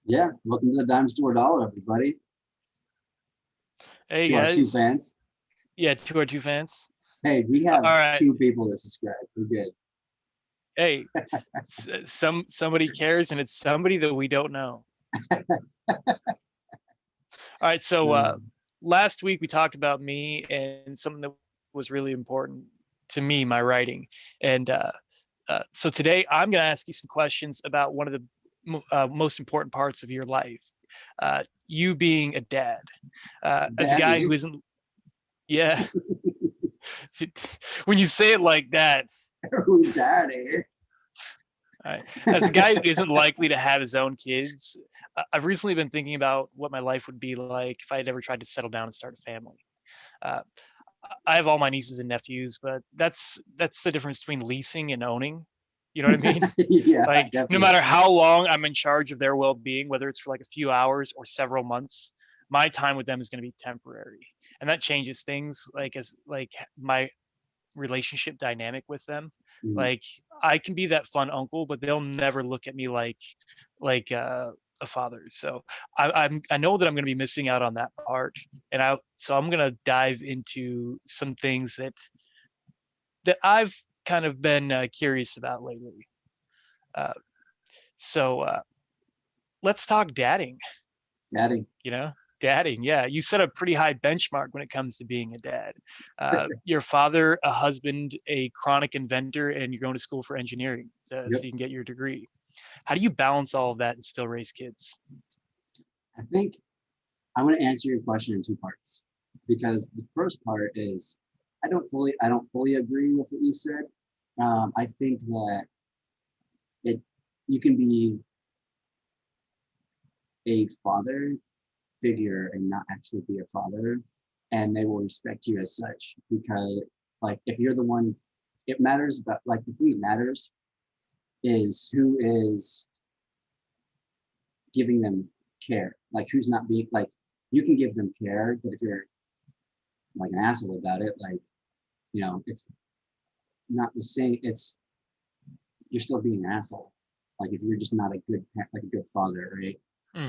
Yeah, welcome to the Dime Store Dollar, everybody. Hey To our two guys, fans. yeah, 2 or 2 fans. Hey, we All have right, two people that subscribe. We're good. hey, somebody cares, and it's somebody that we don't know. All right, so Um, last week we talked about me and something that was really important to me, my writing, and so today I'm going to ask you some questions about one of the most important parts of your life, you being a dad. As a guy who Daddy, isn't, yeah, when you say it like that. oh, daddy. Right. As a guy who isn't likely to have his own kids, I've recently been thinking about what my life would be like if I had ever tried to settle down and start a family. Uh, I have all my nieces and nephews, but that's the difference between leasing and owning. You know what I mean? Yeah, Like, no definitely. matter how long I'm in charge of their well-being, whether it's for like a few hours or several months, my time with them is going to be temporary, and that changes things. Like as like my relationship dynamic with them. Mhm. Like, I can be that fun uncle, but they'll never look at me like a father. So I know that I'm going to be missing out on that part, and I'm going to dive into some things that I've kind of been curious about lately. Uh, so let's talk dadding. Daddy. You know, dadding. Yeah, you set a pretty high benchmark when it comes to being a dad. Your father, a husband, a chronic inventor, and you're going to school for engineering so Yep. you can get your degree. How do you balance all of that and still raise kids? I think I'm going to answer your question in two parts because the first part is I don't fully agree with what you said. I think that it you can be a father figure and not actually be a father, and they will respect you as such because, like, if you're the one, it matters. But like the thing that matters is who is giving them care, like who's not being like. You can give them care, but if you're like an asshole about it, like, it's not the same. It's You're still being an asshole. Like if you're just not a good like a good father, right?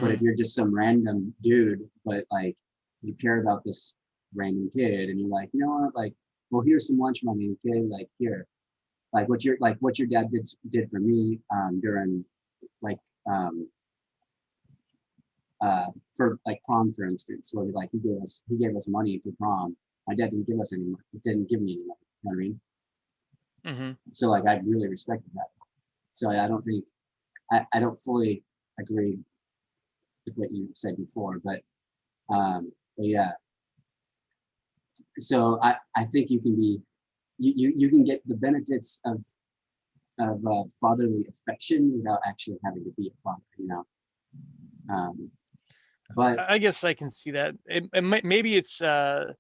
But if Hmm. you're just some random dude, but like you care about this random kid, and you're like, you know what, like, well, here's some lunch money, kid. Like here, like what your dad did for me during like um, for like prom, for instance, where like he gave us money for prom. My dad didn't give us any money. He didn't give me any money. You know what I mean? Hmm. So like I really respected that. So I don't think I don't fully agree with what you said before, but yeah. So I think you can be you can get the benefits of fatherly affection without actually having to be a father. Um, but I guess I can see that. Maybe it's the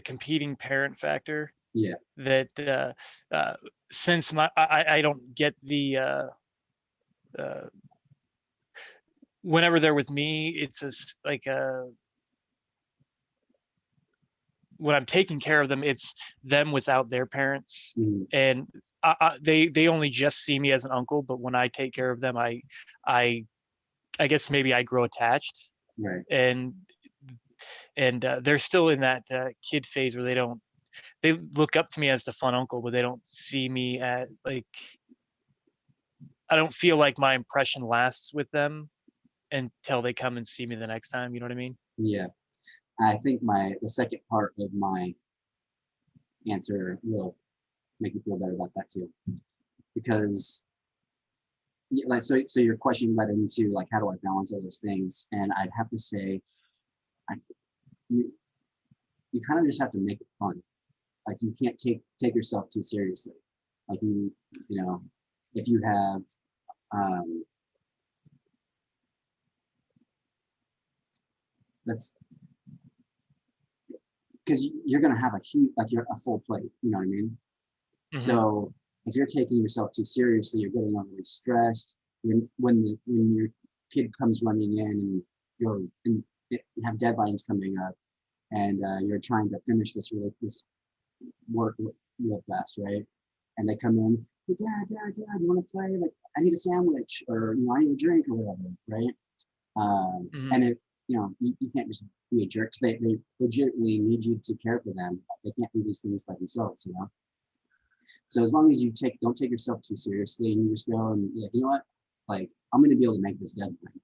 competing parent factor yeah, that uh, since I don't get the uh, whenever they're with me, it's like when I'm taking care of them, it's them without their parents, mhm, and they only just see me as an uncle. But when I take care of them, I I guess maybe I grow attached, right, and they're still in that kid phase where they look up to me as the fun uncle, but they don't see me at like I don't feel like my impression lasts with them until they come and see me the next time. You know what I mean? yeah. I think the second part of my answer will make you feel better about that too, because yeah, like so your question led into like how do I balance all those things, and I'd have to say I you you kind of just have to make it fun. Like you can't take yourself too seriously. Like you know if you have um that's because you're gonna have a huge like you're a full plate. You know what I mean? Hmm. So if you're taking yourself too seriously, you're getting overly stressed. When your kid comes running in and you have deadlines coming up, and you're trying to finish this work real fast, right? And they come in hey, dad, you want to play? Like, I need a sandwich, or I need a drink or whatever, right? Mhm. And if you can't just be a jerk. 'Cause they legitimately need you to care for them. They can't do these things by themselves. So as long as you don't take yourself too seriously, and you just go and be like, you know what, like, I'm going to be able to make this deadline.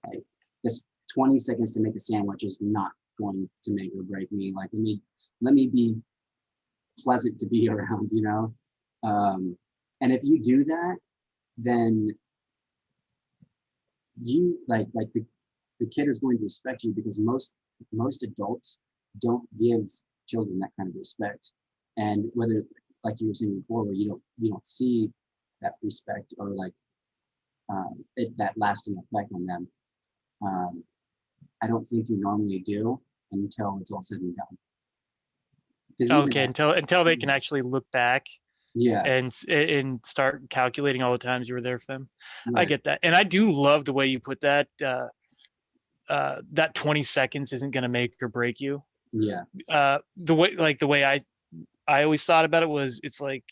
Like, this 20 seconds to make a sandwich is not going to make or break me. Like, let me be pleasant to be around. And if you do that, then you like the kid is going to respect you, because most adults don't give children that kind of respect. And whether, like you were saying before, where you don't see that respect, or like that lasting effect on them, um, I don't think you normally do until it's all said and done. Because even Okay, until they can actually look back yeah, and start calculating all the times you were there for them. I right, get that, and I do love the way you put that. That 20 seconds isn't going to make or break you. yeah, The way I always thought about it was, it's like,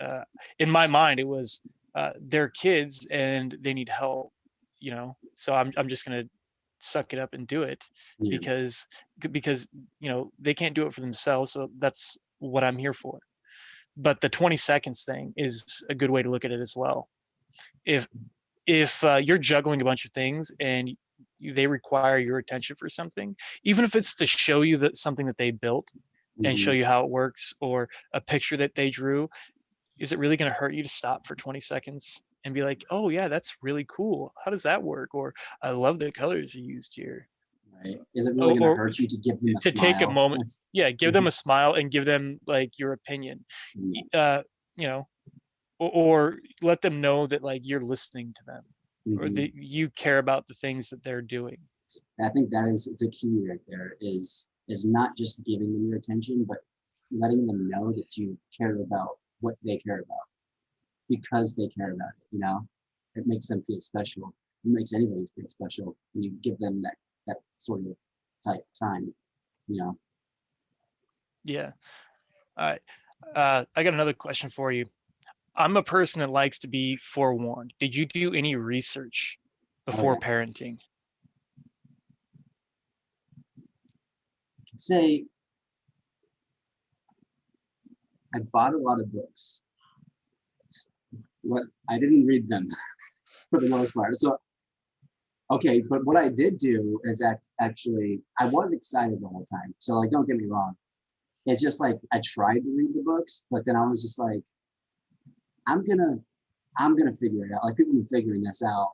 uh, in my mind, it was, they're kids and they need help, So I'm just gonna suck it up and do it, yeah. because they can't do it for themselves. So that's what I'm here for. But the 20 seconds thing is a good way to look at it as well. If you're juggling a bunch of things and they require your attention for something, even if it's to show you that something that they built and show Hmm. you how it works, or a picture that they drew, is it really going to hurt you to stop for 20 seconds and be like, oh yeah, that's really cool, how does that work, or I love the colors you used here, Right. Is it really going to or hurt you to give them a to take a smile? moment, That's yeah, give them a smile and give them like your opinion, yeah. you know or let them know that like you're listening to them, or Hmm. that you care about the things that they're doing. I think that is the key right there, is not just giving them your attention, but letting them know that you care about what they care about, because they care about it. It makes them feel special. It makes anybody feel special when you give them that sort of type time, you know. Yeah. All right. I got another question for you. I'm a person that likes to be forewarned. Did you do any research Oh before yeah. parenting? I'd say I bought a lot of books. What I didn't read them for the most part. So okay, but what I did do is actually I was excited the whole time. So like, don't get me wrong. It's just like I tried to read the books, but then I was just like, I'm gonna I'm gonna figure it out. Like, people have been figuring this out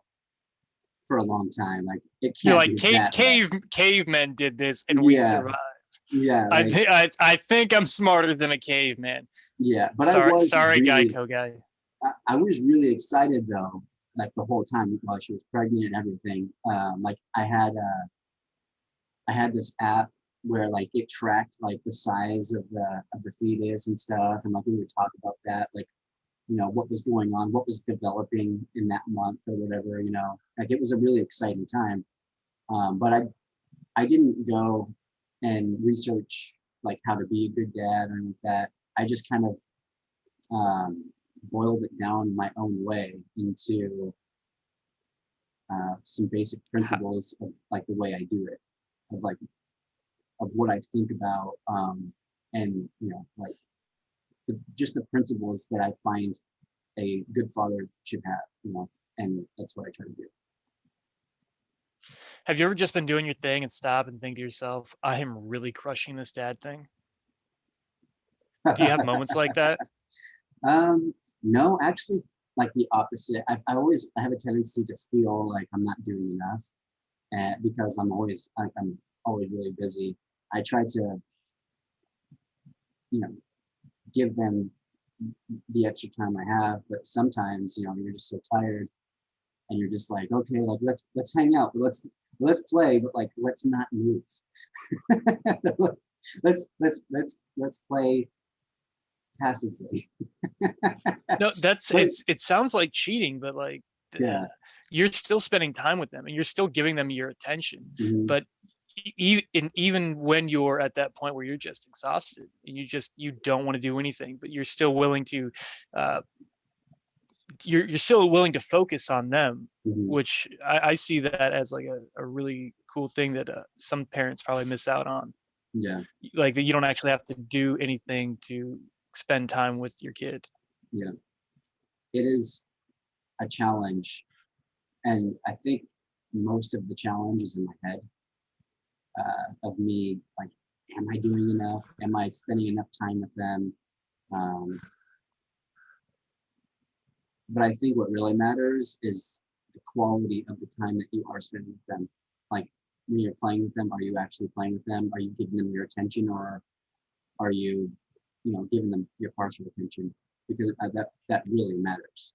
for a long time. Like, it You're can't like, be that bad. cavemen did this and we Yeah, survived. yeah, I like think I think I'm smarter than a caveman. yeah. But Sorry, Geico guy. I was really excited though, like the whole time while she was pregnant and everything. Like I had this app where like it tracked like the size of the fetus and stuff, and like we would talk about that, like what was going on, what was developing in that month or whatever. Like, it was a really exciting time. But I didn't go and research like how to be a good dad or anything like that. I just kind of boiled it down my own way into some basic principles of like the way I do it, of like of what I think about, and like just the principles that I find a good father should have. And that's what I try to do. Have you ever just been doing your thing and stop and think to yourself, I am really crushing this dad thing? Do you have moments like that? No, actually, like the opposite. I have a tendency to feel like I'm not doing enough, and because I'm always really busy. I try to, you know, give them the extra time I have, but sometimes, you're just so tired, and you're just like, okay, like let's hang out, but let's play, but like let's not move. Let's play passively. No, But it sounds like cheating, but like, yeah. you're still spending time with them and you're still giving them your attention. Mhm. But even when you're at that point where you're just exhausted and you don't want to do anything, but you're still willing to, uh, you're still willing to focus on them, Mhm. which I see that as like a really cool thing that some parents probably miss out on. Yeah, Like that you don't actually have to do anything to spend time with your kid. yeah. It is a challenge, and I think most of the challenge is in my head, of me like, am I doing enough? Am I spending enough time with them? Um, but I think what really matters is the quality of the time that you are spending with them. Like when you're playing with them, are you actually playing with them? Are you giving them your attention, or are you, giving them your partial attention? Because that really matters.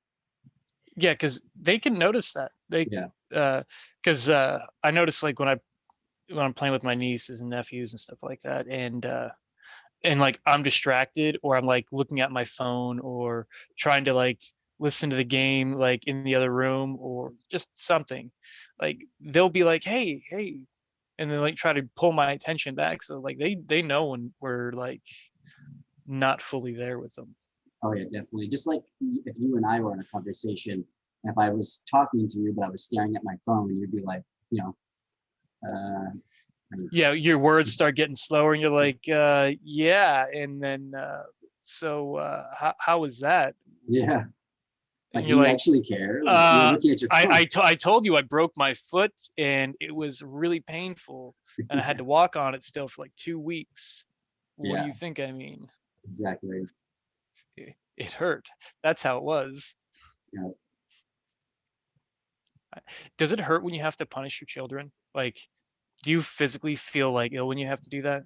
Yeah, because they can notice that. They Yeah, because I notice like when I'm playing with my nieces and nephews and stuff like that, and like I'm distracted or I'm like looking at my phone or trying to like listen to the game like in the other room or just something, like they'll be like, hey, and then like try to pull my attention back. So like they know when we're like not fully there with them. oh yeah, definitely. Just like if you and I were in a conversation, if I was talking to you but I was staring at my phone, you'd be like, uh, Yeah, your words start getting slower and you're like, yeah, and then so how was that? yeah. Like, And do you're you like, actually care? Like, you're looking at your phone. I told you I broke my foot and it was really painful and I had to walk on it still for like 2 weeks. What do Yeah, you think I mean? exactly. It hurt. That's how it was. You know, Does it hurt when you have to punish your children? Like, do you physically feel like ill when you have to do that?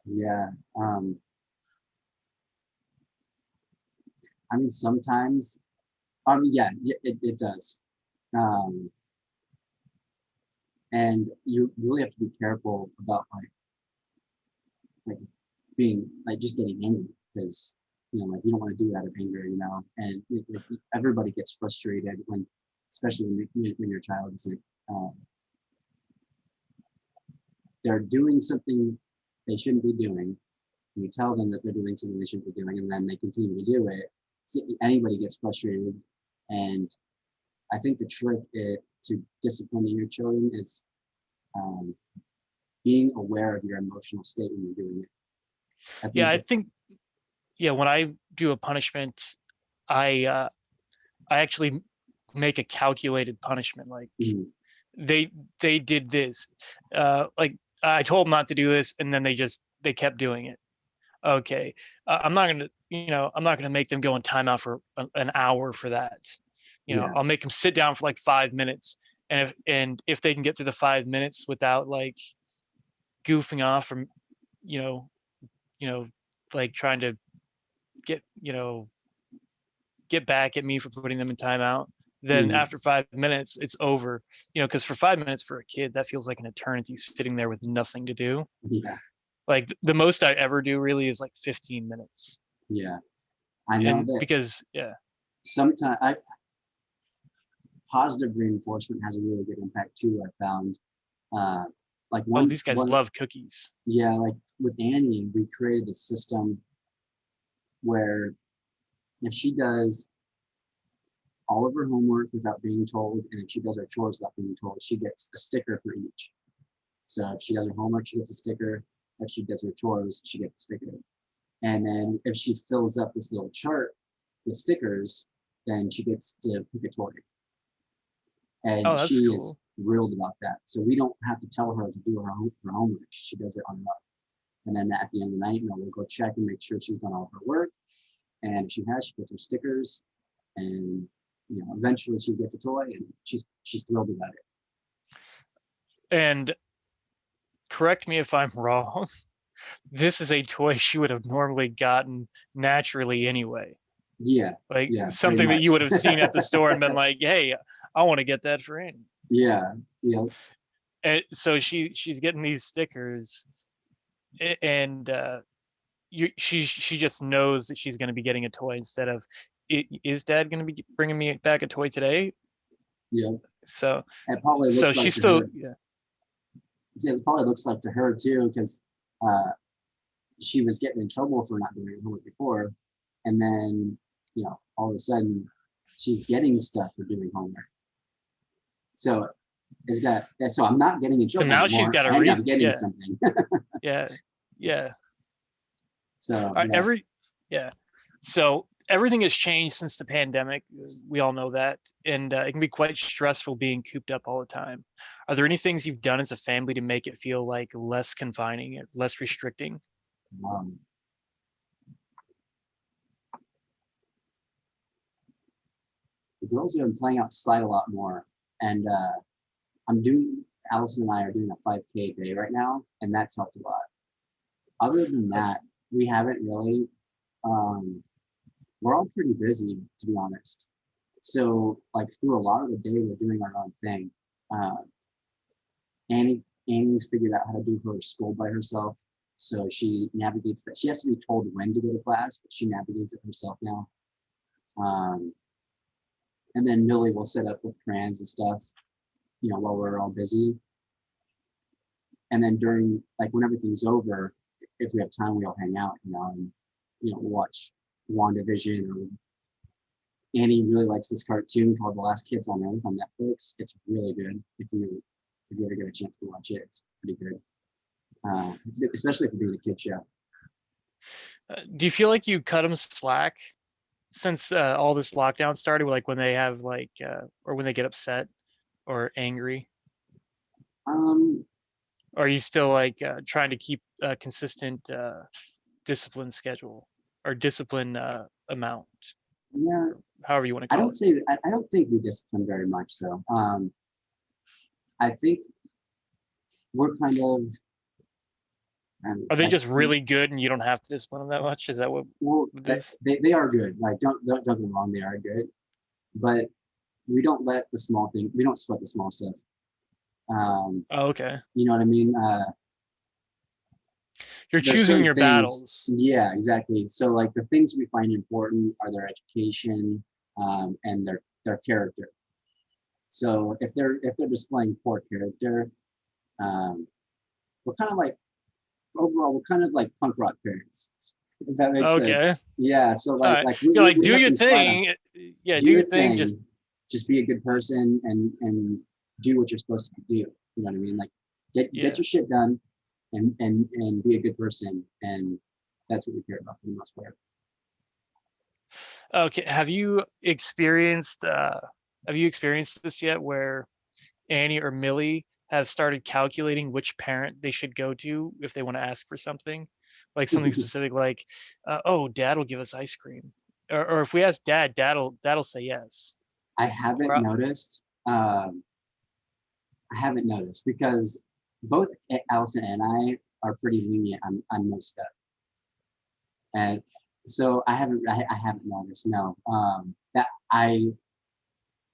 yeah. Um, I mean, sometimes, yeah, it does. Um, and you really have to be careful about like being like just getting angry, because like you don't want to do that of anger, and everybody gets frustrated when, especially when your child is like, um, they're doing something they shouldn't be doing. You tell them that they're doing something they shouldn't be doing, and then they continue to do it. Anybody gets frustrated, and I think the trick to disciplining your children is, um, being aware of your emotional state when you're doing it. I Yeah, think I it's think yeah, when I do a punishment, I I actually make a calculated punishment. Like mm, they they did this, like I told them not to do this, and then they kept doing it. Okay, I'm not gonna I'm not gonna make them go in timeout for an hour for that. yeah, I'll make them sit down for like 5 minutes, and if they can get through the 5 minutes without like goofing off from you know you know like trying to get get back at me for putting them in timeout, then mm, after 5 minutes it's over. Because for 5 minutes for a kid that feels like an eternity sitting there with nothing to do. yeah, Like the most I ever do really is like 15 minutes. yeah. I know And that because yeah. sometimes positive reinforcement has a really good impact too. I found, uh, like Oh, one these guys one love cookies. yeah, like with Annie, we created a system where if she does all of her homework without being told, and if she does her chores without being told, she gets a sticker for each. So if she does her homework, she gets a sticker. If she does her chores, she gets a sticker. And then if she fills up this little chart with stickers, then she gets to pick a toy. Oh, And that's she cool. is thrilled about that. So we don't have to tell her to do her homework. She does it on her own. And then at the end of the night, we'll go check and make sure she's done all of her work. And if she has, she gets her stickers. And eventually she gets a toy, and she's thrilled about it. And correct me if I'm wrong. This is a toy she would have normally gotten naturally anyway. Yeah, Like yeah, pretty something that you much. would have seen at the store and been like, "Hey, I want to get that for Annie." Yeah, yeah, And so she's getting these stickers, and she just knows that she's going to be getting a toy instead of, Is Dad going to be bringing me back a toy today?" yeah. So It probably so looks like she's to still her. yeah. Yeah, it probably looks like to her too, because, uh, she was getting in trouble for not doing her homework before, and then all of a sudden she's getting stuff for doing homework. So so I'm not getting in So trouble now she's anymore, got a and I'm reason. getting Yeah. something. Yeah. Yeah. So So everything has changed since the pandemic. We all know that, and it can be quite stressful being cooped up all the time. Are there any things you've done as a family to make it feel like less confining, less restricting? um, the girls have been playing outside a lot more, and Allison and I are doing a 5K day right now, and that's helped a lot. Other than that, we haven't really. We're all pretty busy, to be honest. So, like through a lot of the day, we're doing our own thing. Uh, Annie's figured out how to do her school by herself, so she navigates that. She has to be told when to go to class, but she navigates it herself now. And then Millie will set up with crayons and stuff, while we're all busy. And then during, like, when everything's over, if we have time, we all hang out, and watch WandaVision. Or Annie really likes this cartoon called The Last Kids on Earth on Netflix. It's really good. If you ever get a chance to watch it, it's pretty good. Especially if you're doing a kid show. Do you feel like you cut them slack since all this lockdown started? Like when they have or when they get upset or angry? Or are you still like trying to keep a consistent discipline schedule or discipline amount? Yeah, however you want to call it. I don't think we discipline very much though. I think we're kind of. Are they just really good and you don't have to discipline them that much? Is that what? They are good. Like don't get me wrong, they are good, but we don't let the small thing. We don't sweat the small stuff. Oh, okay. You know what I mean? You're choosing your battles. Yeah, exactly. So like the things we find important are their education and their character. So if they're displaying poor character, we're kind of like overall we're kind of like punk rock parents. If that makes sense. Yeah. So we do your thing. Yeah, do your thing. Just be a good person and do what you're supposed to do. You know what I mean? Like get your shit done and be a good person, and that's what we care about for the most part. Okay. Have you experienced this yet where Annie or Millie have started calculating which parent they should go to if they want to ask for something, like something specific, like, oh, Dad will give us ice cream, or if we ask Dad'll say yes? I haven't noticed. I haven't noticed because both Allison and I are pretty lenient on most stuff, and so I haven't noticed. No,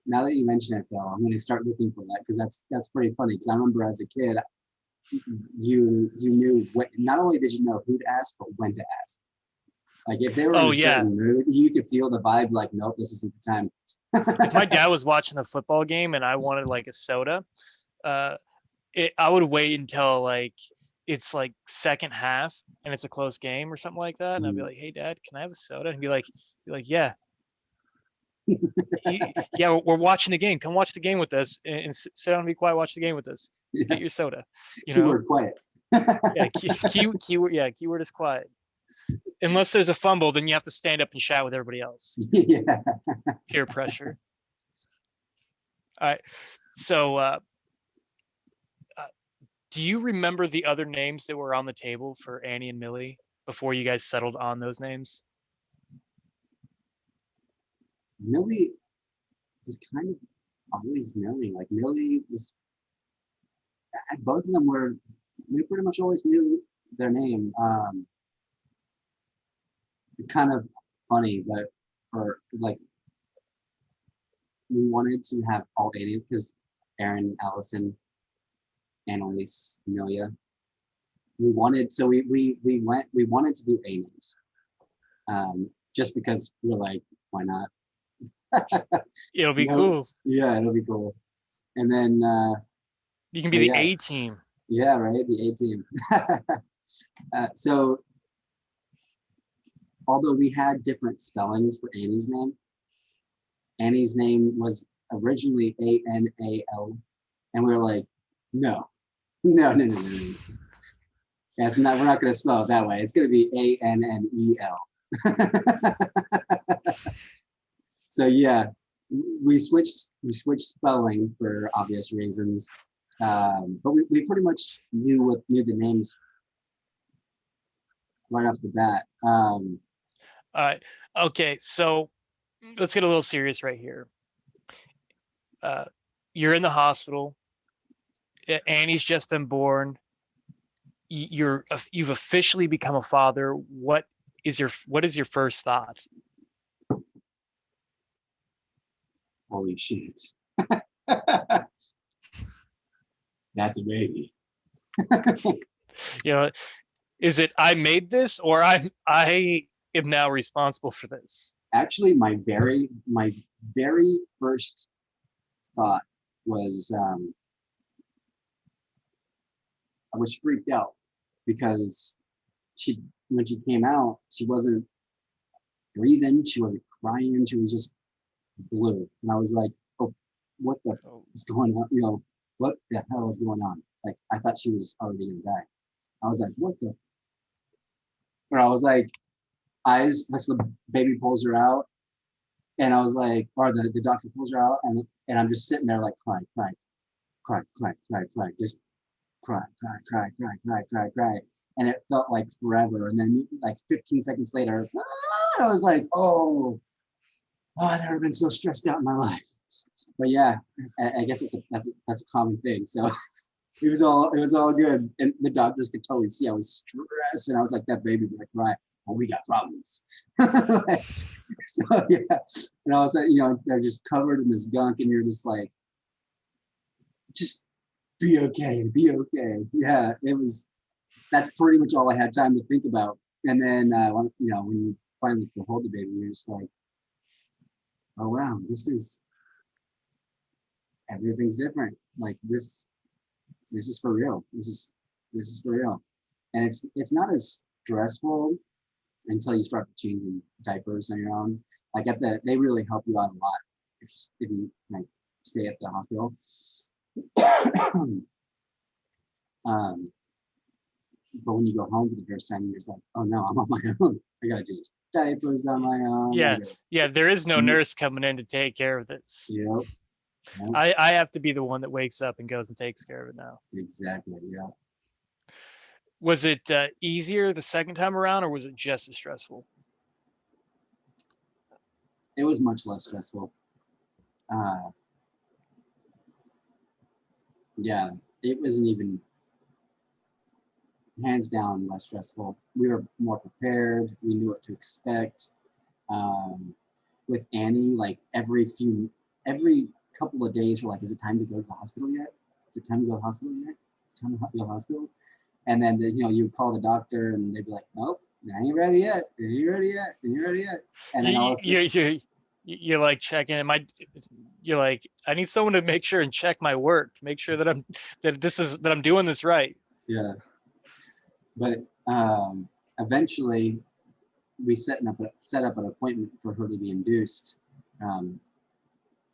now that you mention it though, I'm going to start looking for that because that's pretty funny. Because I remember as a kid, you knew what. Not only did you know who to ask, but when to ask. Like if they were in a certain mood, you could feel the vibe. Like, nope, this isn't the time. If my dad was watching a football game and I wanted like a soda, I would wait until like it's like second half and it's a close game or something like that, and I'd be like, "Hey, Dad, can I have a soda?" And be like, "Yeah." Yeah, we're watching the game. Come watch the game with us and sit down and be quiet. Watch the game with us. Get your soda. Keyword quiet. Yeah, keyword. Yeah, keyword is quiet. Unless there's a fumble, then you have to stand up and shout with everybody else. Yeah. Peer pressure. All right. So, do you remember the other names that were on the table for Annie and Millie before you guys settled on those names? Millie was kind of always Millie. Like Millie was. Both of them were. We pretty much always knew their name. Kind of funny, but or like we wanted to have all Annie because Aaron, Allison, Annalise, Amelia. We wanted wanted to do A names, just because we're like, why not? It'll be cool. Yeah, it'll be cool. And then you can be the A team. Yeah, right, the A team. So although we had different spellings for Annie's name, Annie's name was originally Anal, and we were like, no, no, no, no, no, no. Yeah, it's not. We're not going to spell it that way. It's going to be Annel. So yeah, we switched spelling for obvious reasons, but we pretty much knew the names right off the bat. All right. Okay, so let's get a little serious right here. You're in the hospital. Annie's just been born. You've officially become a father. What is your first thought? Holy shit, that's a baby. You know, is it I made this, or I am now responsible for this? Actually, my very first thought was I was freaked out because when she came out, she wasn't breathing, she wasn't crying, she was just blue. And I was like, oh, what the Oh, is going on? What the hell is going on? Like, I thought she was already gonna die. I was like, what the? Or I was like, eyes, that's the baby pulls her out. And I was like, or the doctor pulls her out, and I'm just sitting there like cry, cry, cry, cry, cry, cry, just cry, cry, cry, cry, cry, cry, cry. And it felt like forever. And then like 15 seconds later, I was like, I've never been so stressed out in my life. But yeah, I guess that's a common thing. So it was all good. And the doctors could totally see I was stressed. And I was like, that baby would like, right, well, we got problems. So yeah. And all of a sudden, they're just covered in this gunk, and you're just like, just be okay, be okay. Yeah, that's pretty much all I had time to think about. And then when you finally hold the baby, you're just like, oh wow, everything's different. Like this is for real. This is for real. And it's not as stressful until you start changing diapers on your own. Like they really help you out a lot if you like stay at the hospital. um, but when you go home for the first time, you're just like, oh no, I'm on my own. I gotta change diapers on my own. yeah. There is no nurse coming in to take care of this. Yep. Yep. I have to be the one that wakes up and goes and takes care of it now. Exactly. Yeah. Was it easier the second time around, or was it just as stressful? It was much less stressful. Uh, yeah, it wasn't even hands down less stressful. We were more prepared. We knew what to expect. Um, with Annie, like every couple of days, we're like, is it time to go to the hospital yet? Is it time to go to the hospital yet? It's time to go to the hospital. And then you call the doctor, and they'd be like, nope, I ain't ready yet. I ain't ready yet. I ain't ready yet. And then all of a sudden, You're like checking you're like, I need someone to make sure and check my work, make sure that I'm doing this right. yeah. But eventually, we set up an appointment for her to be induced,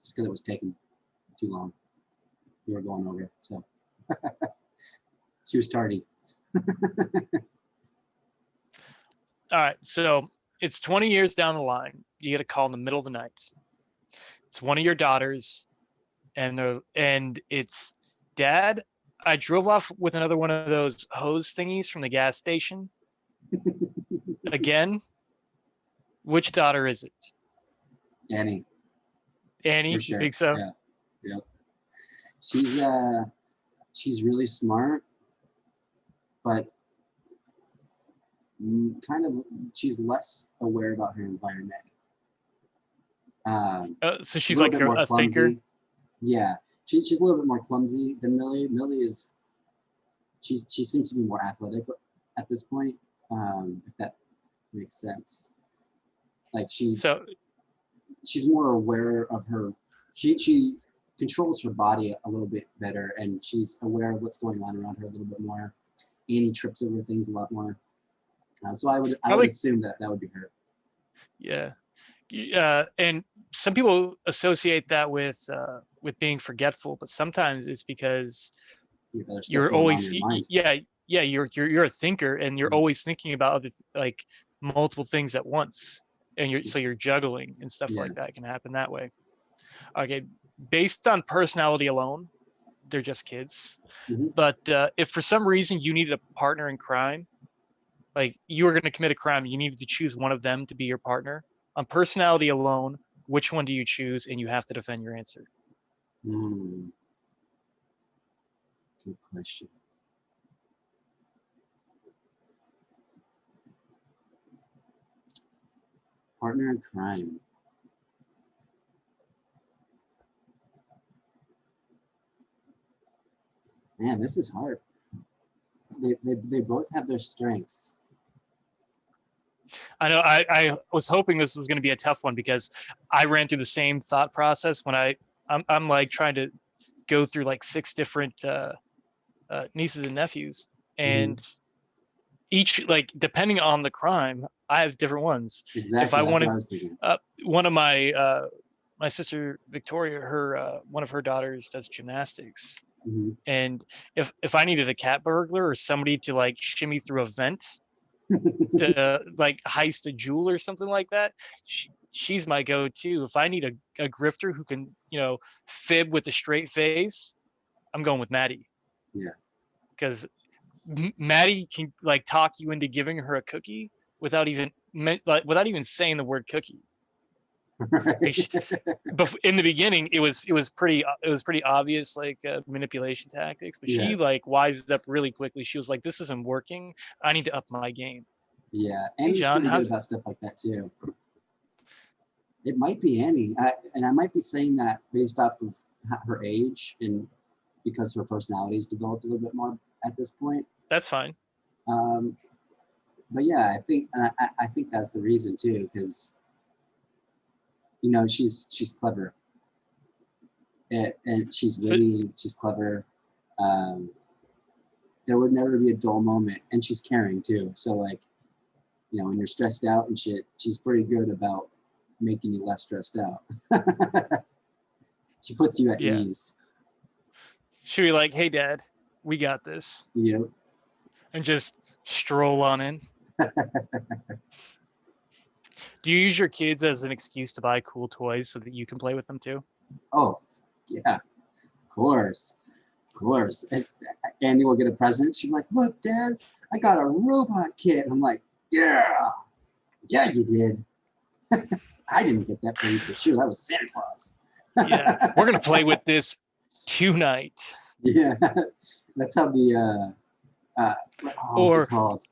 just because it was taking too long. We were going over, so she was tardy. All right, so it's 20 years down the line. You get a call in the middle of the night. It's one of your daughters, and it's, Dad, I drove off with another one of those hose thingies from the gas station. Again, which daughter is it? Annie. Annie, For sure. You think so? Yeah. Yeah. She's really smart, but kind of she's less aware about her environment. So she's like a thinker. Yeah, she's a little bit more clumsy than Millie. Millie is she seems to be more athletic at this point, if that makes sense. Like she's more aware of her. She controls her body a little bit better, and she's aware of what's going on around her a little bit more. Annie trips over things a lot more. So I would assume that would be her. Yeah. And some people associate that with being forgetful, but sometimes it's because Yeah, there's stuff you're going on in always, your mind. yeah, you're a thinker, and you're Mhm. always thinking about other, like, multiple things at once, and you're juggling and stuff Yeah. like that can happen that way. Okay, based on personality alone, they're just kids. Hmm. But if for some reason you needed a partner in crime, like you were going to commit a crime, you needed to choose one of them to be your partner. On personality alone, which one do you choose? And you have to defend your answer. Mm, good question. Partner in crime. Man, this is hard. They both have their strengths. I know I was hoping this was going to be a tough one because I ran through the same thought process when I'm like trying to go through like 6 different nieces and nephews, Hmm. and each, like, depending on the crime, I have different ones. If Exactly. I That's what I wanted was thinking. one of my sister Victoria, her one of her daughters does gymnastics, Hmm. and if I needed a cat burglar or somebody to like shimmy through a vent to like heist a jewel or something like that, she's my go-to. If I need a grifter who can, fib with a straight face, I'm going with Maddie, Yeah. because Maddie can like talk you into giving her a cookie without even without even saying the word cookie. Like Right. in the beginning, it was pretty obvious, like, manipulation tactics, but Yeah. she like wised up really quickly. She was like, "This isn't working. I need to up my game." Yeah. Hey Annie's John, pretty good how's about stuff like that too. It might be Annie, and I might be saying that based off of her age and because her personality's developed a little bit more at this point. that's fine. Um, but yeah, I think that's the reason too, because she's clever and she's So witty, she's clever. Um, there would never be a dull moment, and she's caring too. So like, when you're stressed out and shit, she's pretty good about making you less stressed out. She puts you at yeah, ease. she'd be like, "Hey Dad, we got this," You know. and just stroll on in. Do you use your kids as an excuse to buy cool toys so that you can play with them too? Oh, yeah, of course, of course. And Andy will get a present. She's like, "Look, Dad, I got a robot kit." I'm like, "Yeah, yeah, you did." I didn't get that for you for sure. That was Santa Claus. Yeah, we're gonna play with this tonight. Yeah, that's how what's it Or called?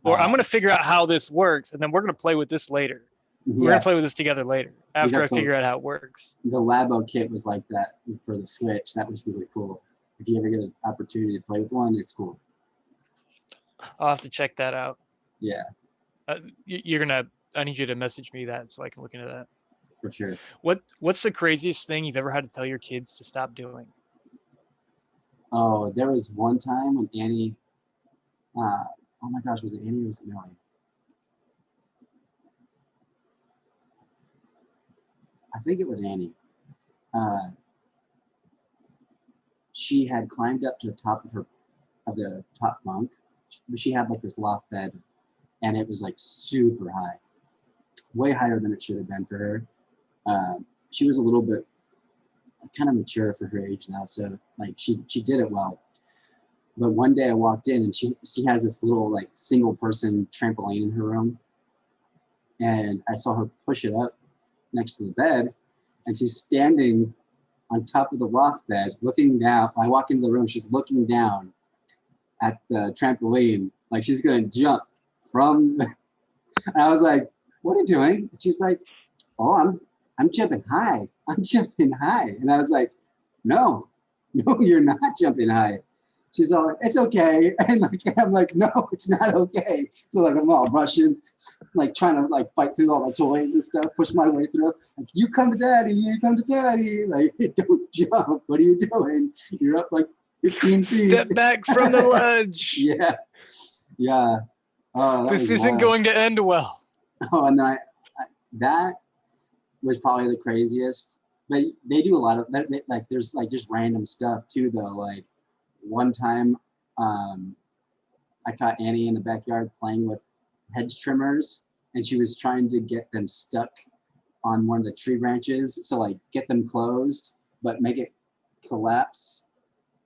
I'm Uh, gonna figure out how this works, and then we're gonna play with this later. We're gonna yeah, play with this together later we after I got figure out how it works. the Labo kit was like that for the Switch. That was really cool. If you ever get an opportunity to play with one, it's cool. I'll have to check that out. Yeah, You're gonna. I need you to message me that so I can look into that. for sure. What's the craziest thing you've ever had to tell your kids to stop doing? Oh, there was one time when Annie, oh my gosh, was it Annie or was it Millie? I think it was Annie. Uh, she had climbed up to the top of the top bunk. She had like this loft bed, and it was like super high, way higher than it should have been for her. She was a little bit kind of mature for her age now, so like she did it well. But one day I walked in and she has this little like single person trampoline in her room, and I saw her push it up next to the bed, and she's standing on top of the loft bed looking down. I walk into the room, she's looking down at the trampoline like she's gonna jump from. And I was like, "What are you doing?" She's like, "Oh, I'm jumping high. I'm jumping high." And I was like, "No, no, you're not jumping high." She's all like, "It's okay." And like I'm like, "No, it's not okay." So like I'm all rushing, like trying to like fight through all the toys and stuff, push my way through. Like, "You come to daddy, you come to daddy." Like, "Don't jump. What are you doing? You're up like 15 feet." Step back from the ledge. Yeah. Yeah. Oh, that This was isn't wild. going to end well. Oh, and I that was probably the craziest. But they do a lot of like there's like just random stuff too though. Like one time I caught Annie in the backyard playing with hedge trimmers, and she was trying to get them stuck on one of the tree branches. So like get them closed, but make it collapse.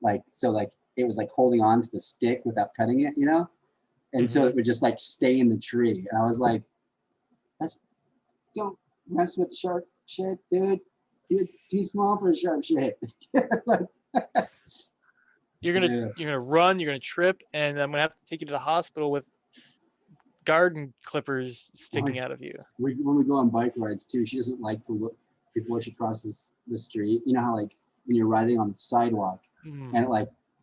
Like, so like it was like holding on to the stick without cutting it, you know? And so it would just like stay in the tree. And I was like, that's, don't mess with sharp shit, dude. You're too small for sharp shit. Like, You're gonna run, you're gonna trip, and I'm gonna have to take you to the hospital with garden clippers sticking out of you. When we go on bike rides too, she doesn't like to look before she crosses the street. You know how like when you're riding on the sidewalk and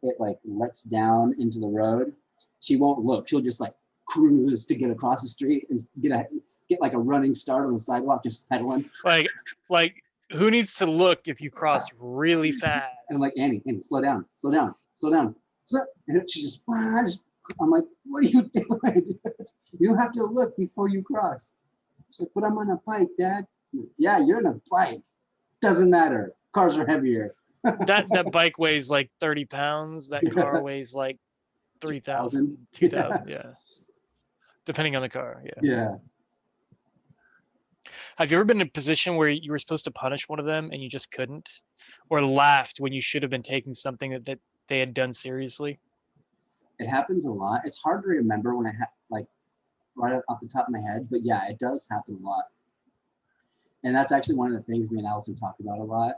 it lets down into the road, she won't look. She'll just like cruise to get across the street and get like a running start on the sidewalk, just pedaling. Like who needs to look if you cross really fast? And I'm like, Annie, slow down. And she just, I'm like, what are you doing? You don't have to look before you cross. She's like, but I'm on a bike, Dad. Like, yeah, you're on a bike. Doesn't matter. Cars are heavier. that bike weighs like 30 pounds. That car weighs like 3,000, 2,000. Yeah. Depending on the car. Yeah. Have you ever been in a position where you were supposed to punish one of them and you just couldn't, or laughed when you should have been taking something that they had done seriously? It happens a lot. It's hard to remember when I like right off the top of my head, but yeah, it does happen a lot. And that's actually one of the things me and Allison talk about a lot,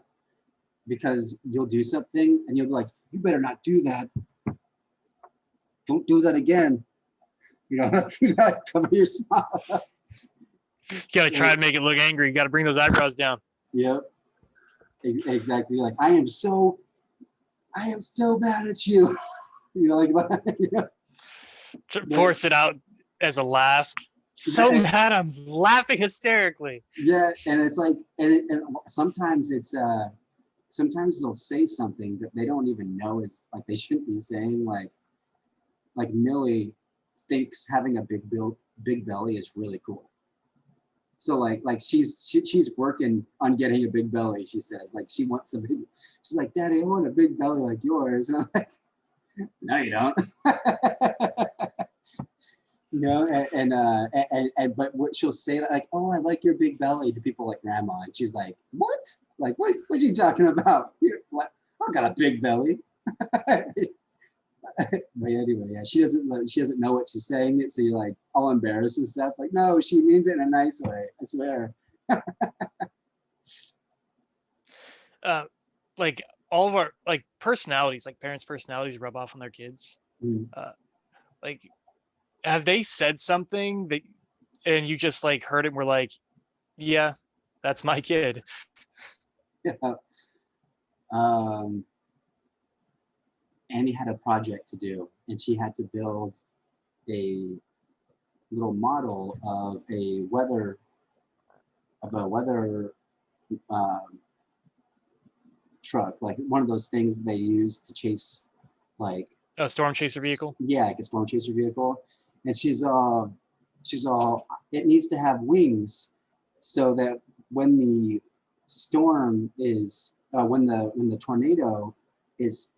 because you'll do something and you'll be like, you better not do that. Don't do that again. You know, you gotta cover your smile. You gotta try to make it look angry. You gotta bring those eyebrows down. Yep. Exactly. Like, I am so bad at you. You know, like, you know? Force it out as a laugh. So mad, I'm laughing hysterically. Yeah, and it's like, and sometimes it's sometimes they'll say something that they don't even know is like they shouldn't be saying. Like Millie thinks having a big belly is really cool. So like she's working on getting a big belly. She says like she wants a big. She's like, Daddy, I want a big belly like yours, and I'm like, no, you don't. You know, and but what she'll say that like, oh, I like your big belly to people like Grandma, and she's like, what? Like, what's she talking about? What? I got a big belly. But anyway, yeah, she doesn't know what she's saying it, so you're like all embarrassed and stuff. Like, no, she means it in a nice way. I swear. Like all of our like personalities, like parents' personalities, rub off on their kids. Like, have they said something that, and you just like heard it and were like, yeah, that's my kid? Yeah. Annie had a project to do, and she had to build a little model of a weather truck, like one of those things they use to chase, like A storm chaser vehicle. Yeah, like a storm chaser vehicle. And she's all, it needs to have wings so that when the storm is when the tornado is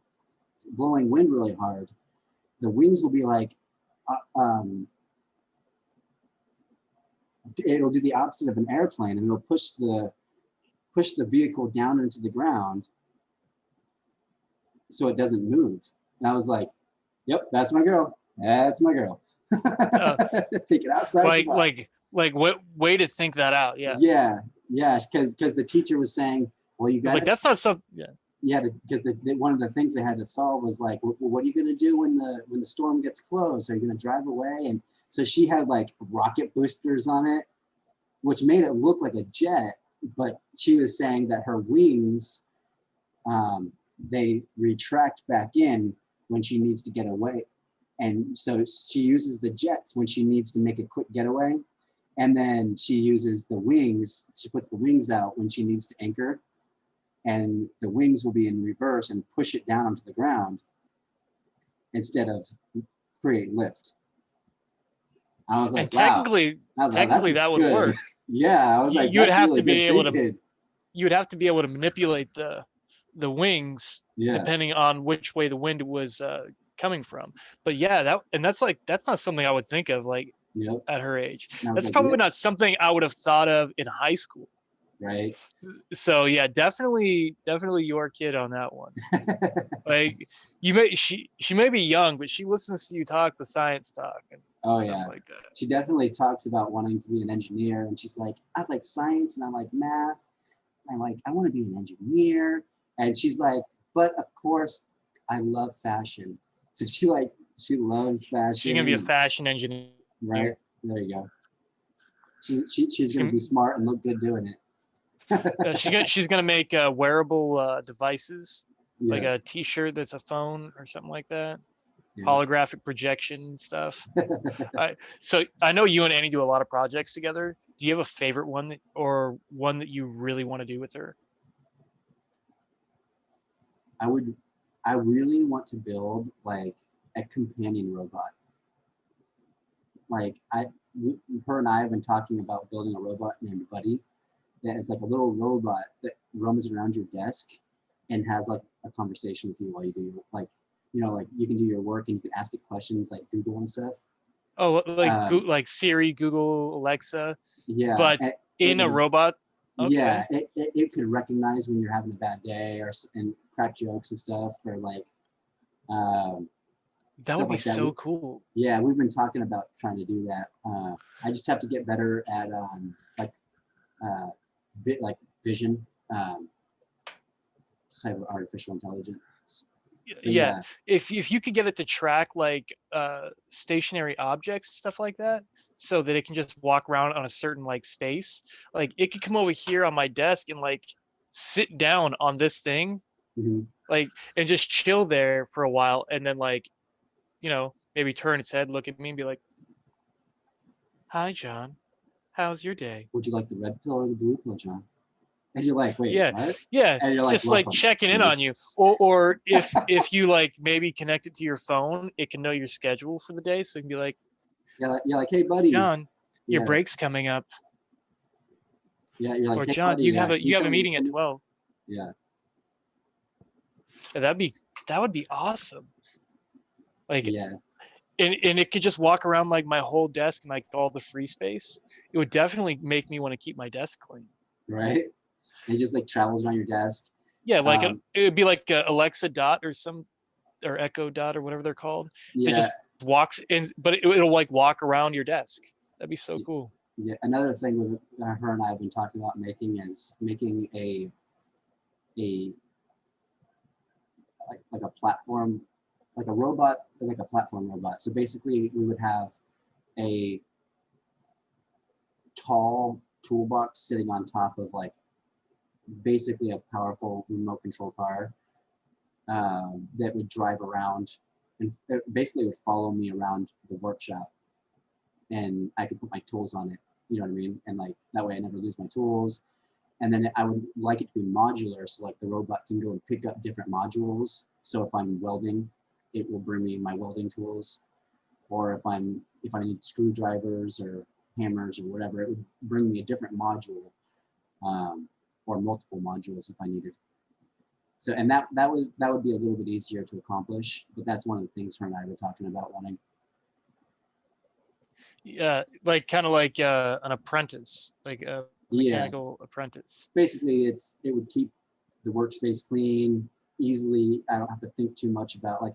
blowing wind really hard, the wings will be like it'll do the opposite of an airplane, and it'll push the vehicle down into the ground so it doesn't move. And I was like, yep, that's my girl. That's my girl. Think it outside. Like what way to think that out? Yeah. Yeah, because the teacher was saying, well, you got like that's not so. Yeah, because one of the things they had to solve was like, well, what are you going to do when the storm gets close? Are you going to drive away? And so she had like rocket boosters on it, which made it look like a jet. But she was saying that her wings, they retract back in when she needs to get away. And so she uses the jets when she needs to make a quick getaway. And then she uses the wings, she puts the wings out when she needs to anchor. And the wings will be in reverse and push it down onto the ground instead of create lift. I was And like, wow. I was like, that's technically that would good. work. Yeah, I was like, You would that's have really to good be able to thinking. you would have to be able to manipulate the wings Yeah, depending on which way the wind was coming from. But yeah, that's not something I would think of like yep. at her age. And I was That's like, probably yep, not something I would have thought of in high school. right. So yeah, definitely your kid on that one. Like you may she may be young, but she listens to you talk the science talk and Oh stuff yeah. like that. She definitely talks about wanting to be an engineer, and she's like, I like science, and I like math. I want to be an engineer. And she's like, but of course, I love fashion. So she loves She's gonna be a fashion. fashion engineer. Right there, you go. She's gonna She, be smart and look good doing it. she's gonna make wearable devices, like Yeah, a T-shirt that's a phone or something like that. yeah. Holographic projection stuff. So I know you and Annie do a lot of projects together. Do you have a favorite one or one that you really want to do with her? I would. I really want to build like a companion robot. Like her and I have been talking about building a robot named Buddy. That is like a little robot that roams around your desk and has like a conversation with you while you do your, like, like you can do your work and you can ask it questions like Google and stuff. Oh, like Um, like Siri, Google, Alexa, yeah, but it in a would, robot. Okay, yeah, it could recognize when you're having a bad day and crack jokes and stuff or like um, that would stuff be like that. so cool. Yeah, we've been talking about trying to do that. I just have to get better at like uh, like vision, type of artificial intelligence. But Yeah, yeah, if you could get it to track like stationary objects and stuff like that, so that it can just walk around on a certain like space, like it could come over here on my desk and like sit down on this thing, mm-hmm. like and just chill there for a while, and then like maybe turn its head, look at me, and be like, "Hi, John, how's your day?" Would you like the red pill or the blue pill, John? And you're like, wait, Yeah, what? yeah, And you're like, just like welcome to checking the in on you. Matrix. Or if you like maybe connect it to your phone, it can know your schedule for the day, so it can be like, You're like, hey, buddy. John, your Yeah, break's coming up. yeah. You're like, Or hey, John, buddy. Can you you have tell a me meeting at 12. Yeah, Yeah, that would be awesome. Like yeah, and it could just walk around like my whole desk and like all the free space. It would definitely make me want to keep my desk clean. right. And it just like travels around your desk. Yeah, like Um, it would be like a Alexa Dot or Echo Dot or whatever they're called. That yeah, just walks in, but it'll like walk around your desk. That'd be so cool. yeah. Another thing with her and I have been talking about making is making a like a platform, like a robot, like a platform robot. So basically, we would have a tall toolbox sitting on top of like basically a powerful remote control car that would drive around and basically would follow me around the workshop, and I could put my tools on it. You know what I mean? And like that way, I never lose my tools. And then I would like it to be modular, so like the robot can go and pick up different modules. So if I'm welding, it will bring me my welding tools, or if I need screwdrivers or hammers or whatever, it would bring me a different module, or multiple modules if I needed. So and that would be a little bit easier to accomplish, but that's one of the things her and I were talking about wanting. Yeah, like kind of like an apprentice, like a Yeah, mechanical apprentice. basically it would keep the workspace clean easily. I don't have to think too much about like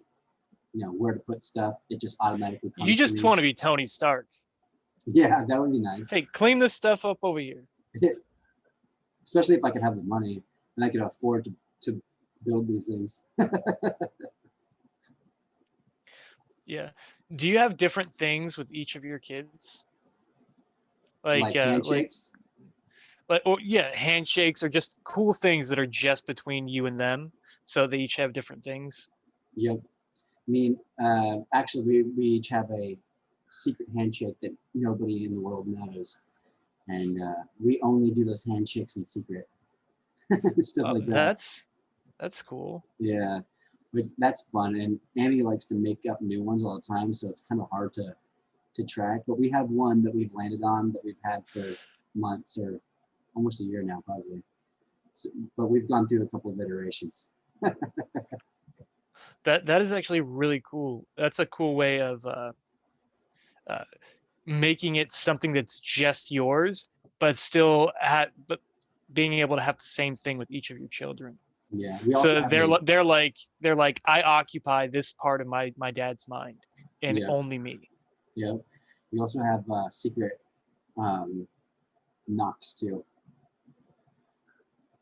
where to put stuff. It just automatically You comes to just me. want to be Tony Stark. Yeah, that would be nice. Hey, clean this stuff up over here. Especially if I could have the money and I could afford to build these things. Yeah. Do you have different things with each of your kids? Like Like handshakes. or yeah, handshakes or just cool things that are just between you and them, so they each have different things. Yep. I mean, actually, we each have a secret handshake that nobody in the world knows, and we only do those handshakes in secret. Stuff like that. That's cool. Yeah, which that's fun. And Annie likes to make up new ones all the time, so it's kind of hard to track, but we have one that we've landed on that we've had for months or almost a year now, probably. So, but we've gone through a couple of iterations. That is actually really cool. That's a cool way of uh, making it something that's just yours, but still but being able to have the same thing with each of your children. Yeah, we also So have a they're like I occupy this part of my dad's mind, and yeah, only me. yeah. We also have secret um, knocks too.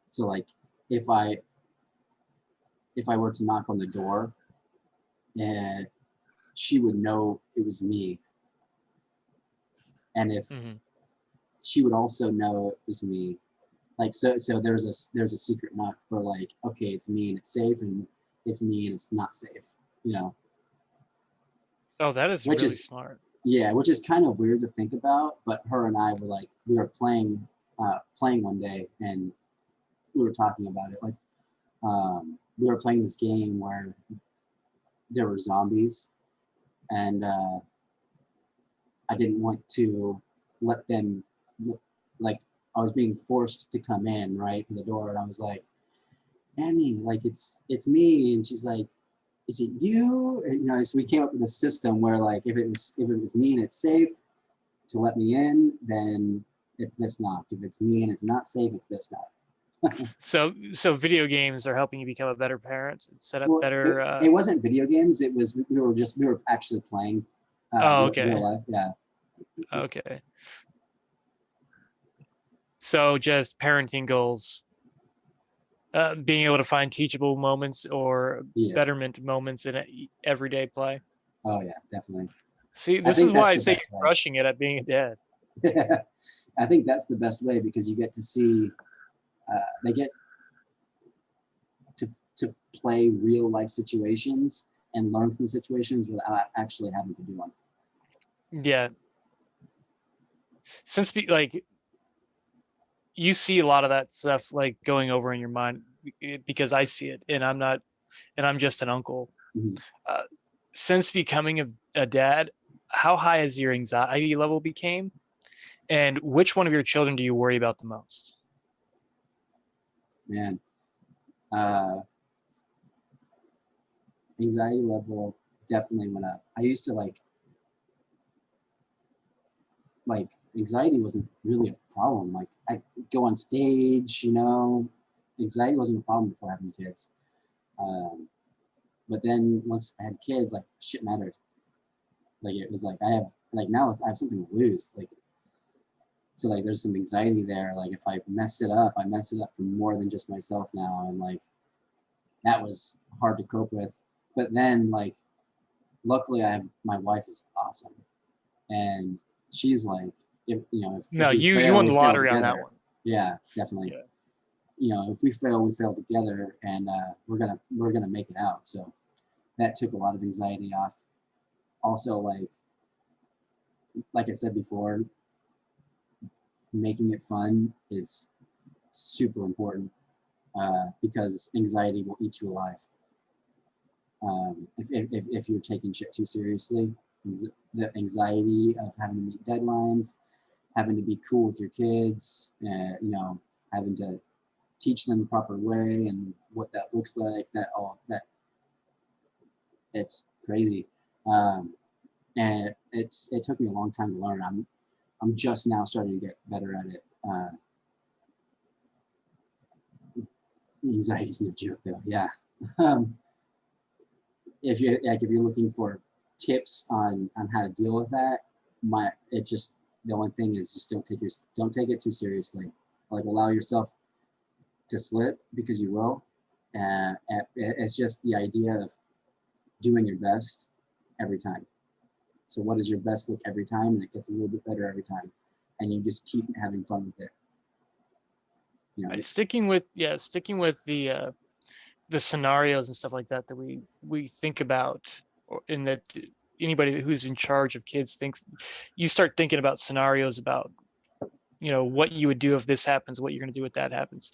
So like if I if I were to knock on the door, and she would know it was me, and if Hmm. she would also know it was me. Like so there's a secret knock for like, okay, it's me and it's safe, and it's me and it's not safe. You know, Oh, that is which really is smart. yeah, which is kind of weird to think about. But her and I were like, we were playing one day, and we were talking about it. Like we were playing this game where there were zombies, and I didn't want to let them, like, I was being forced to come in right to the door, and I was like, Annie, like it's me, and she's like, is it you? And, you know, so we came up with a system where like if it was me and it's safe to let me in, then it's this knock. If it's me and it's not safe, it's this knock. So video games are helping you become a better parent, set up Well, better. it wasn't video games. It was we were actually playing Oh, real okay, life. Yeah, okay. So just parenting goals, being able to find teachable moments or yeah. betterment moments in everyday play. Oh yeah, definitely. See, I this is think why that's I the say best you're crushing it at being a dad. way. I think that's the best way because you get to see they get to to play real life situations and learn from situations without actually having to do them. Yeah, since like you see a lot of that stuff like going over in your mind because I see it, and I'm just an uncle. Mhm. Uh, since becoming a dad, how high has your anxiety level became, and which one of your children do you worry about the most? Man, uh, anxiety level definitely went up. I used to like anxiety wasn't really a problem. Like I go on stage, you know, anxiety wasn't a problem before having kids. Um, but then once I had kids, like shit mattered. Like it was like I have like now I have something to lose. Like so like there's some anxiety there. Like if I mess it up, I mess it up for more than just myself now, and like that was hard to cope with. But then like luckily I have my wife is awesome, and she's like if No, we you fail, won we the fail lottery on that together. one. Yeah, definitely. Yeah. You know, if we fail, we fail together, and we're gonna make it out. So that took a lot of anxiety off. Also, like I said before, making it fun is super important because anxiety will eat you alive. If you're taking shit too seriously, the anxiety of having to meet deadlines, having to be cool with your kids, you know, having to teach them the proper way and what that looks like, that it's crazy. Um, and it took me a long time to learn. I'm just now starting to get better at it. Anxiety is no joke though. Yeah. Um, if you're looking for tips on how to deal with that, it's just the only thing is just don't take it too seriously. Like allow yourself to slip because you will. It's just the idea of doing your best every time. So what is your best look every time, and it gets a little bit better every time, and you just keep having fun with it. You know, Sticking with the scenarios and stuff like that that we think about, or in that anybody who's in charge of kids thinks. You start thinking about scenarios about what you would do if this happens, what you're going to do if that happens.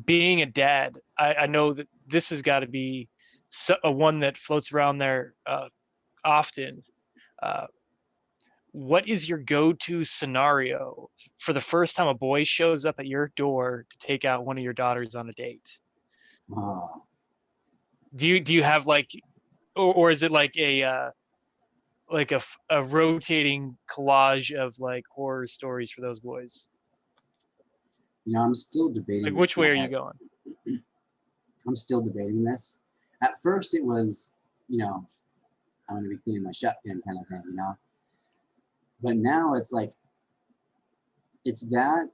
Being a dad, I know that this has got to be a one that floats around there often. uh, what is your go-to scenario for the first time a boy shows up at your door to take out one of your daughters on a date? Oh, Do you have like, or is it like a rotating collage of like horror stories for those boys? I'm still Like, debating which this in way my are you head. going? I'm still debating this. At first, it was, I'm going to be cleaning my shotgun kind of thing. But now it's like, it's that,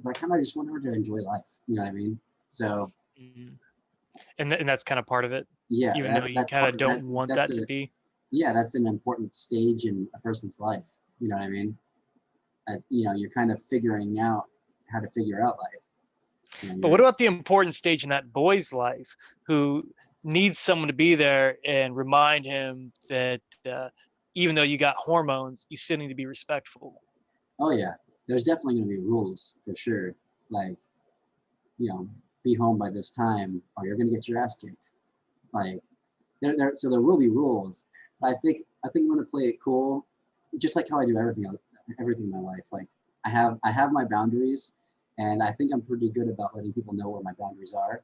but I kind of just want her to enjoy life. You know what I mean? So Mhm. And that's kind of part of it, yeah, even though you that's kind part of of that. don't want That's that a to be. Yeah, that's an important stage in a person's life. You know what I mean? You're kind of figuring out how to figure out life. But what about the important stage in that boy's life who needs someone to be there and remind him that even though you got hormones, you still need to be respectful? Oh yeah, there's definitely going to be rules for sure. Like, you know, be home by this time, or you're going to get your ass kicked. Like, so there will be rules. But I think I'm going to play it cool, just like how I do everything in my life. Like, I have my boundaries, and I think I'm pretty good about letting people know where my boundaries are.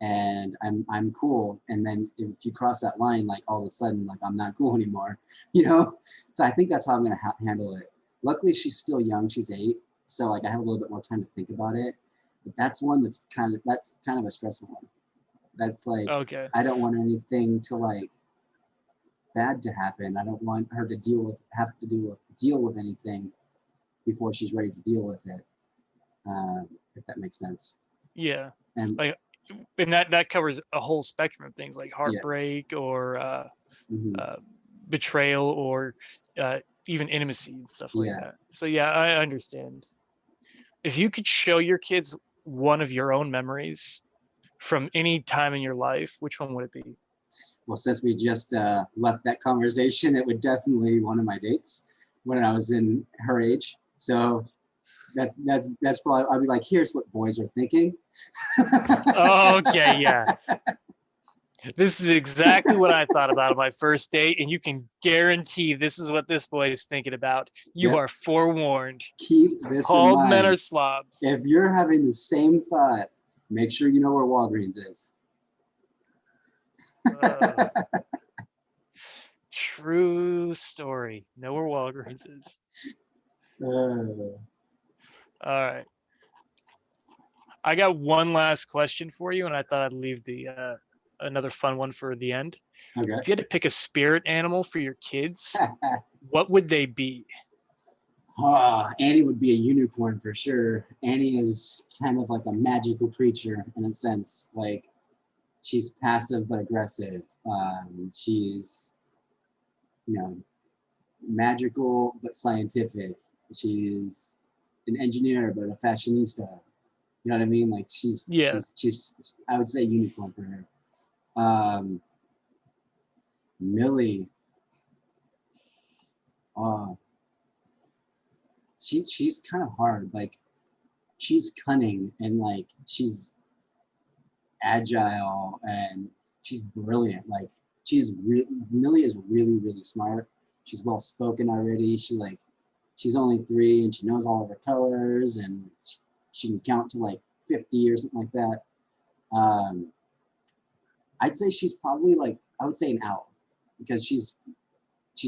And I'm cool. And then if you cross that line, like all of a sudden, like I'm not cool anymore, you know. So I think that's how I'm gonna handle it. Luckily, she's still young; she's 8, so like I have a little bit more time to think about it. But that's one that's kind of a stressful one. That's like Okay. I don't want anything to like bad to happen. I don't want her to deal with anything before she's ready to deal with it. If that makes sense. Yeah. And Like, and that covers a whole spectrum of things like yeah. heartbreak or Hmm. uh, betrayal or uh, even intimacy and stuff like Yeah. that. So yeah, I understand. If you could show your kids one of your own memories from any time in your life, which one would it be? Well, since we just left that conversation, it would definitely be one of my dates when I was in her age. So that's probably I'll be like, here's what boys are thinking. Okay, yeah. This is exactly what I thought about on my first date, and you can guarantee this is what this boy is thinking about. You Yep. are forewarned. Keep this in Bald men are mind. slobs. If you're having the same thought, make sure you know where Walgreens is. Uh, True story. Know where Walgreens is. Uh, All right. I got one last question for you, and I thought I'd leave the another fun one for the end. okay. If you had to pick a spirit animal for your kids, what would they be? Annie would be a unicorn for sure. Annie is kind of like a magical creature in a sense. Like she's passive but aggressive. She's you know magical but scientific. She's an engineer but a fashionista. You know what I mean? Like she's Yeah. she's she's I would say unicorn for her. Um, Millie, uh, she's kind of hard. Like she's cunning and like she's agile and she's brilliant. Like Millie is really really smart. She's well spoken already. She's only 3 and she knows all of her colors and she can count to like 50 or something like that. Um, I'd say she's probably like I would say an owl because she's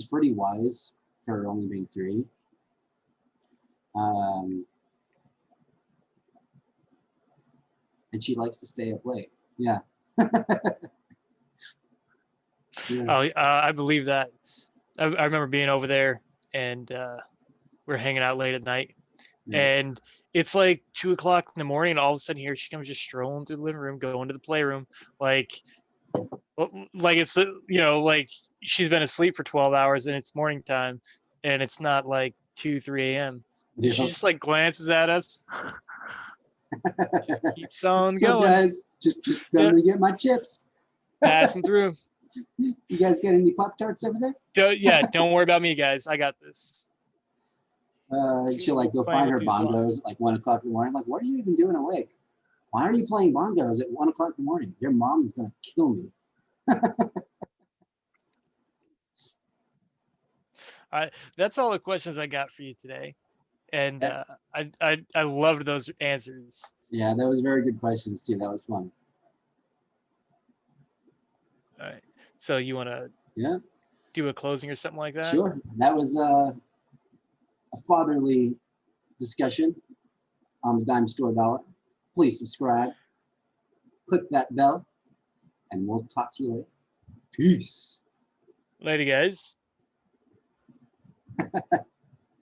pretty wise for only being 3. Um, and she likes to stay up late. Yeah. Yeah. Oh, I believe that. I remember being over there, and we're hanging out late at night, Yeah. and it's like 2 o'clock in the morning, and all of a sudden here she comes just strolling through the living room, going to the playroom, like like it's like she's been asleep for 12 hours and it's morning time, and it's not like 2 3 a.m. And she Yeah. just like glances at us, just keeps on What's up, going. guys? Just Yeah, coming to get my chips. passing through. You guys got any Pop Tarts over there? Yeah, don't worry about me, guys. I got this. She's She'll like go playing find with her these bongos blocks. at like 1 o'clock in the morning. I'm like, what are you even doing awake? Why are you playing bongos at 1 o'clock in the morning? Your mom is gonna kill me. That's all the questions I got for you today, and That, I loved those answers. yeah, that was very good questions too. That was fun. All right, so you want to Yeah, do a closing or something like that? sure. That was a fatherly discussion on the Dime Store Dollar. Please subscribe, click that bell, and we'll talk to you later. Peace. Later, guys.